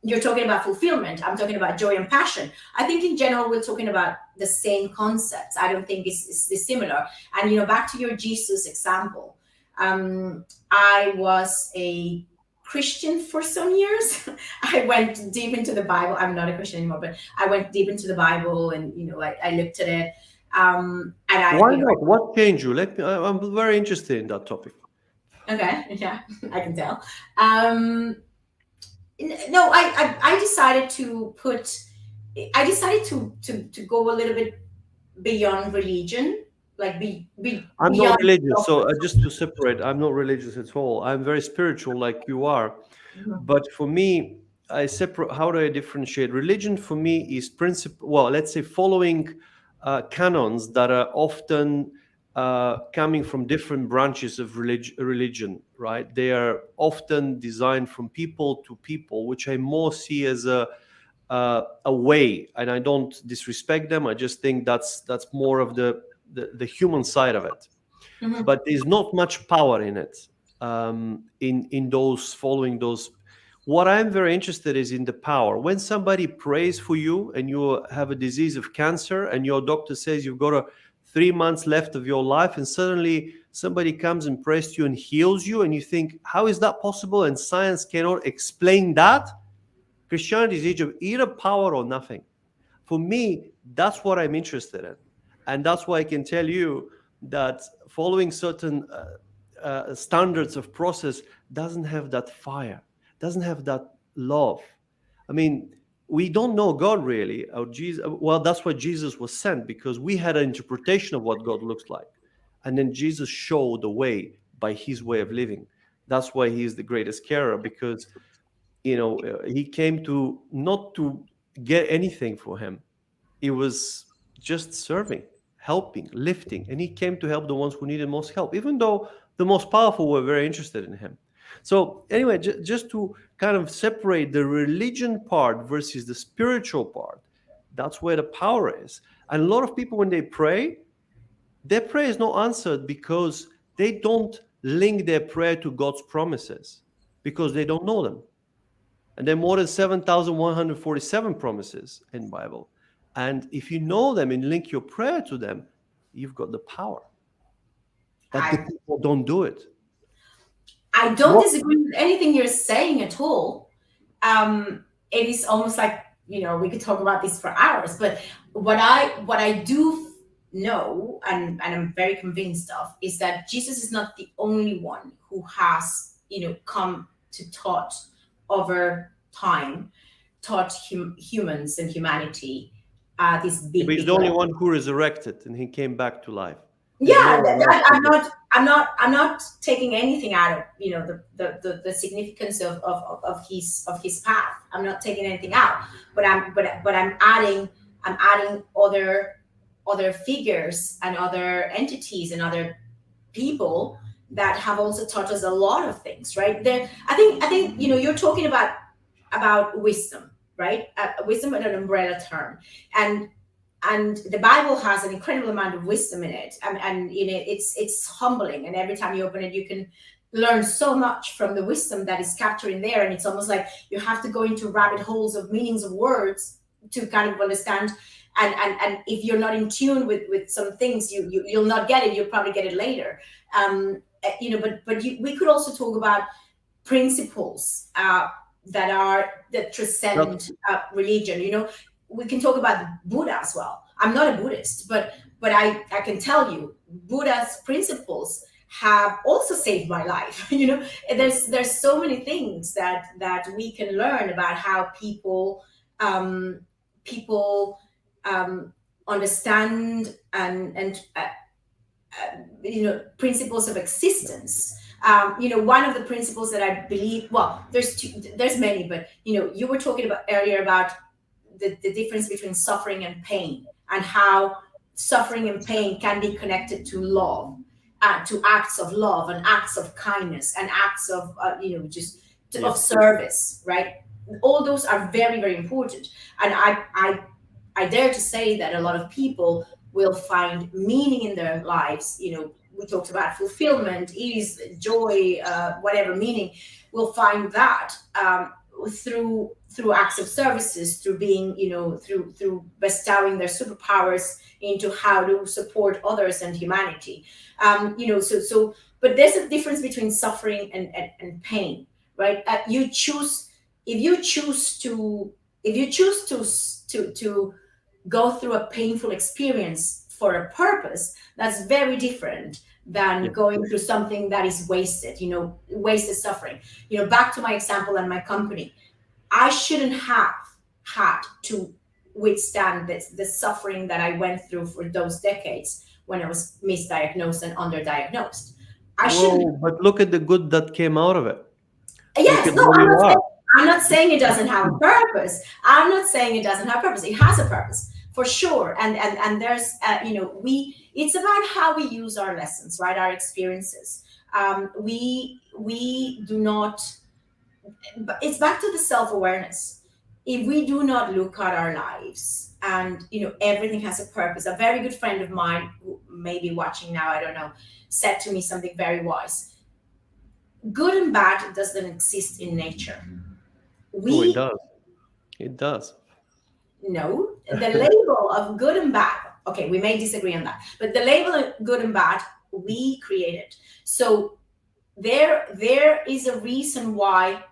you're talking about fulfillment. I'm talking about joy and passion. I think in general, we're talking about the same concepts. I don't think it's dissimilar. And, back to your Jesus example, I was a Christian for some years. I went deep into the Bible. I'm not a Christian anymore, but I went deep into the Bible, and I looked at it. And Why not? What changed you? I'm very interested in that topic. Okay, yeah, I can tell. No, I decided to go a little bit beyond religion, like I'm beyond. not religious, so just to separate, I'm not religious at all. I'm very spiritual, like you are. Mhm. But for me, I separate. How do I differentiate? Religion for me is principle. Well, let's say following canons that are often coming from different branches of religion. Right? They are often designed from people to people, which I more see as a way. And I don't disrespect them. I just think that's more of the human side of it. Mhm. But there's not much power in it, in those following those. What I'm very interested is in the power. When somebody prays for you and you have a disease of cancer and your doctor says you've got 3 months left of your life, and suddenly somebody comes and prays to you and heals you, and you think, how is that possible? And science cannot explain that. Christianity is either power or nothing. For me, that's what I'm interested in. And that's why I can tell you that following certain standards of process doesn't have that fire, doesn't have that love. I mean, we don't know God really, or Jesus. Well, that's why Jesus was sent, because we had an interpretation of what God looks like. And then Jesus showed the way by his way of living. That's why he is the greatest carer, because he came to not to get anything for him. He was just serving, helping, lifting, and he came to help the ones who needed most help, even though the most powerful were very interested in him. So anyway, just to kind of separate the religion part versus the spiritual part, that's where the power is. And a lot of people, when they pray, their prayer is not answered because they don't link their prayer to God's promises, because they don't know them. And there are more than 7,147 promises in the Bible. And if you know them and link your prayer to them, you've got the power. But the people don't do it. I don't disagree with anything you're saying at all. It is almost like, we could talk about this for hours, but what I do know, and I'm very convinced of, is that Jesus is not the only one who has, come to taught over time, taught humans and humanity this big. But he's the only one who resurrected and he came back to life. Yeah, I'm not taking anything out of the significance of his path. I'm not taking anything out, but I'm adding other figures and other entities and other people that have also taught us a lot of things, right? I think you're talking about wisdom, right? Wisdom is an umbrella term, and the Bible has an incredible amount of wisdom in it, and it's humbling. And every time you open it, you can learn so much from the wisdom that is captured in there. And it's almost like you have to go into rabbit holes of meanings of words to kind of understand. And if you're not in tune with some things, you'll not get it. You'll probably get it later. We could also talk about principles that transcend religion. We can talk about Buddha as well. I'm not a Buddhist, but I can tell you Buddha's principles have also saved my life. There's so many things that we can learn about how people understand and principles of existence. One of the principles that I believe, well, there's many, but you were talking about earlier about the difference between suffering and pain, and how suffering and pain can be connected to love, to acts of love and acts of kindness and acts of of service, right? All those are very, very important. And I dare to say that a lot of people will find meaning in their lives. We talked about fulfillment, ease, joy, whatever meaning. We'll find that through acts of services, through being, through bestowing their superpowers into how to support others and humanity. But there's a difference between suffering and pain, right? You choose if you choose to go through a painful experience for a purpose, that's very different than going through something that is wasted, wasted suffering. Back to my example and my company, I shouldn't have had to withstand the suffering that I went through for those decades when I was misdiagnosed and underdiagnosed. But look at the good that came out of it. Yes, no, I'm not saying it doesn't have a purpose. It has a purpose for sure. And there's, it's about how we use our lessons, right? Our experiences. We do not, it's back to the self-awareness. If we do not look at our lives and, everything has a purpose. A very good friend of mine, who may be watching now, I don't know, said to me something very wise. Good and bad doesn't exist in nature. It does. It does. No, the label of good and bad, okay, we may disagree on that, but the label of good and bad, we created. So there is a reason why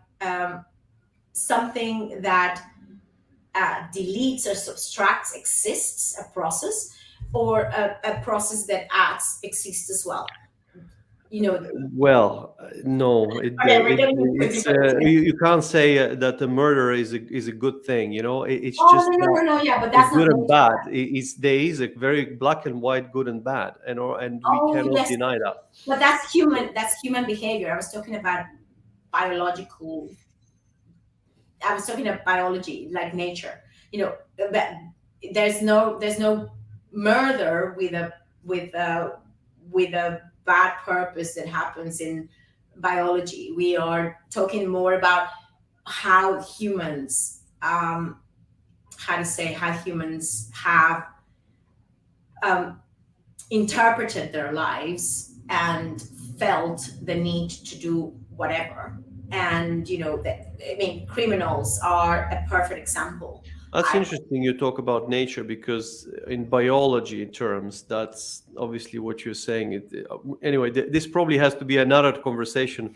something that deletes or subtracts exists, a process, or a process that adds exists as well. Well, no, you can't say that the murder is a good thing. It's just no, yeah, but that's good not and bad. There is a very black and white good and bad, and we cannot deny that. But that's human. That's human behavior. I was talking about biological. I was talking about biology, like nature. That there's no murder with a bad purpose that happens in biology. We are talking more about how humans, how humans have interpreted their lives and felt the need to do whatever. And criminals are a perfect example. That's interesting you talk about nature, because in biology terms, that's obviously what you're saying. Anyway, this probably has to be another conversation.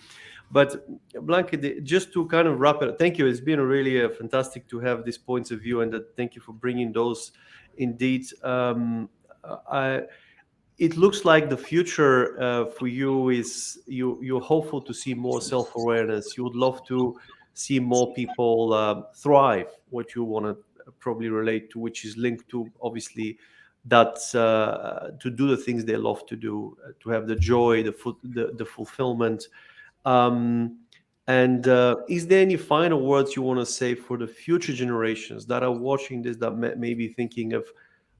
But Blanca, just to kind of wrap it, thank you. It's been really fantastic to have these points of view, and thank you for bringing those. Indeed, it looks like the future for you is you're hopeful to see more self-awareness. You would love to see more people thrive, what you want to probably relate to, which is linked to obviously that to do the things they love to do, to have the joy, the fulfillment. And is there any final words you want to say for the future generations that are watching this, that may be thinking of,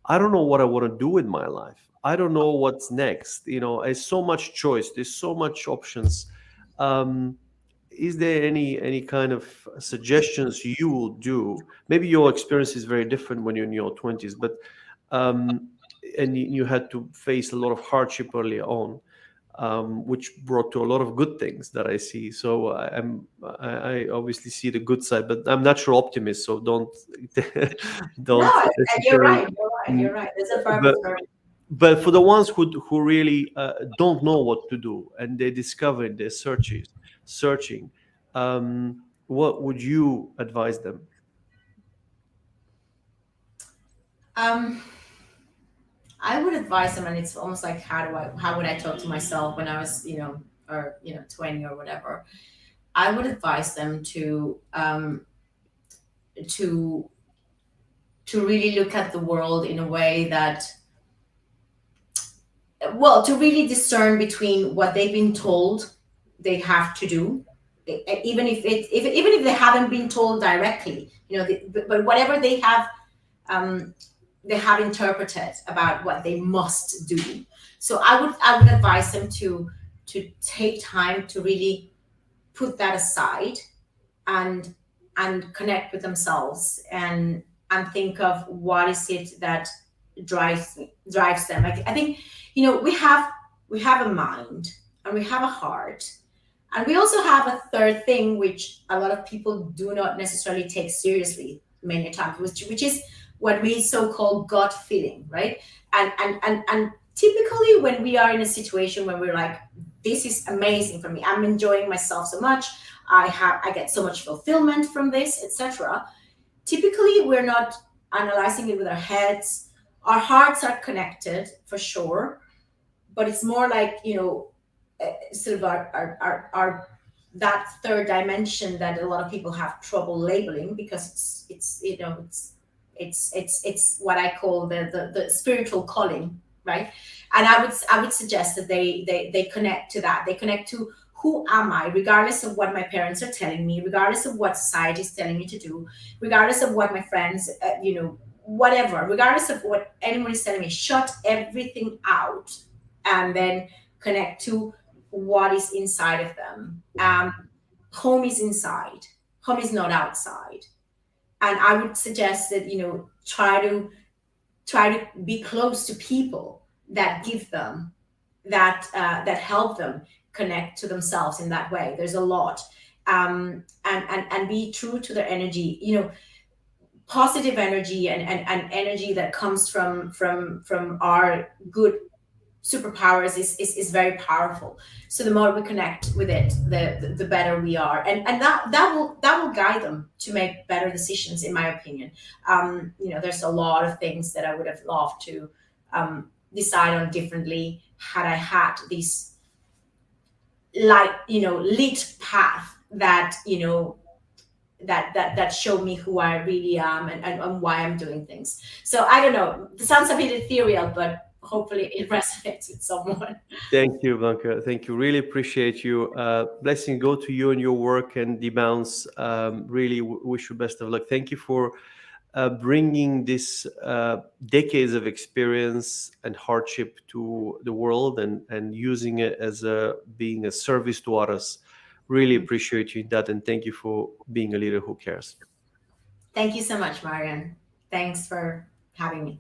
I don't know what I want to do with my life. I don't know what's next. There's so much choice. There's so much options. Is there any kind of suggestions you will do? Maybe your experience is very different when you're in your 20s, but and you had to face a lot of hardship early on, which brought to a lot of good things that I see. So I obviously see the good side, but I'm natural optimist, so don't. No, you're right. There's a purpose for it. But for the ones who really don't know what to do, and they discover they're searching, what would you advise them? I would advise them, and it's almost like how would I talk to myself when I was 20 or whatever. I would advise them to really look at the world in a way that, to really discern between what they've been told they have to do, even if they haven't been told directly, but whatever they have interpreted about what they must do. So I would advise them to take time to really put that aside and connect with themselves and think of what is it that drives them. I think we have a mind and we have a heart, And we also have a third thing, which a lot of people do not necessarily take seriously many times, which is what we so-called gut feeling, right? And typically when we are in a situation when we're like, this is amazing for me, I'm enjoying myself so much, I get so much fulfillment from this, etc. Typically, we're not analyzing it with our heads. Our hearts are connected for sure, but it's more like, sort of our that third dimension that a lot of people have trouble labeling, because it's what I call the spiritual calling, right? And I would suggest that they connect to that. They connect to, who am I, regardless of what my parents are telling me, regardless of what society is telling me to do, regardless of what my friends, whatever, regardless of what anyone is telling me. Shut everything out, and then connect to what is inside of them. Home is inside. Home is not outside. And I would suggest that, try to be close to people that give them that help them connect to themselves in that way. There's a lot. And be true to their energy, positive energy, and energy that comes from our good superpowers is very powerful. So the more we connect with it, the better we are, and that will guide them to make better decisions, in my opinion. There's a lot of things that I would have loved to decide on differently had I had this lit path that that show me who I really am, and why I'm doing things. So I don't know, it sounds a bit ethereal, but hopefully it resonates with someone. Thank you, Blanca. Thank you. Really appreciate you. Blessing go to you and your work and DBounce. Really wish you best of luck. Thank you for bringing this decades of experience and hardship to the world, and using it as being a service to others. Really appreciate you in that, and thank you for being a leader who cares. Thank you so much, Marian. Thanks for having me.